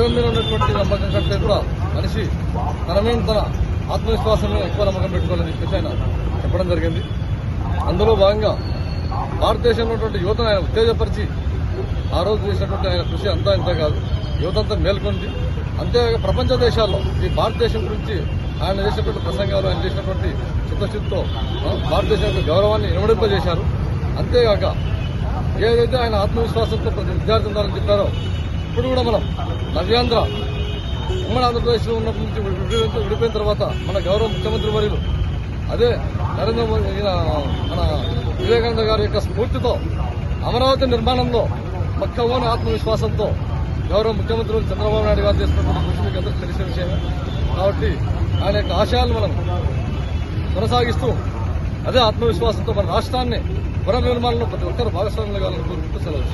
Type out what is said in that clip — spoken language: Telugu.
దైవం మీద ఉన్నటువంటి నమ్మకం కంటే కూడా మనిషి తన మీద తన ఆత్మవిశ్వాసం మీద ఎక్కువ నమ్మకం పెట్టుకోవాలని చెప్పేసి ఆయన చెప్పడం జరిగింది. అందులో భాగంగా భారతదేశంలో ఉన్నటువంటి యువతను ఆయన ఉత్తేజపరిచి ఆ రోజు చేసినటువంటి ఆయన కృషి అంతా ఇంత కాదు, యువతంతా మేల్కొంది. అంతేకాక ప్రపంచ దేశాల్లో ఈ భారతదేశం గురించి ఆయన చేసినటువంటి ప్రసంగాలు, ఆయన చేసినటువంటి చిత్తశుద్ధితో భారతదేశం యొక్క గౌరవాన్ని ఇనుమడింపజేశారు. అంతేకాక ఏదైతే ఆయన ఆత్మవిశ్వాసంతో ప్రతి విద్యార్థి ఉండాలని చెప్పారో ఇప్పుడు కూడా మనం నవ్యాంధ్ర ఉమ్మడి ఆంధ్రప్రదేశ్లో ఉన్నప్పటి నుంచి విడిపోయిన తర్వాత మన గౌరవ ముఖ్యమంత్రి వర్యులు అదే నరేంద్ర మోదీ మన వివేకానంద గారి యొక్క స్ఫూర్తితో అమరావతి నిర్మాణంలో మక్కవోని ఆత్మవిశ్వాసంతో గౌరవ ముఖ్యమంత్రి చంద్రబాబు నాయుడు గారు చేసినటువంటి కృషి మీకు అందరికీ తెలిసిన విషయమే. కాబట్టి ఆయన యొక్క ఆశయాలు మనం కొనసాగిస్తూ అదే ఆత్మవిశ్వాసంతో మన రాష్ట్రాన్ని పునర్నిర్మాణంలో ప్రతి ఒక్కరు భాగస్వాములు కావాలని కోరుకుంటూ సెలవు.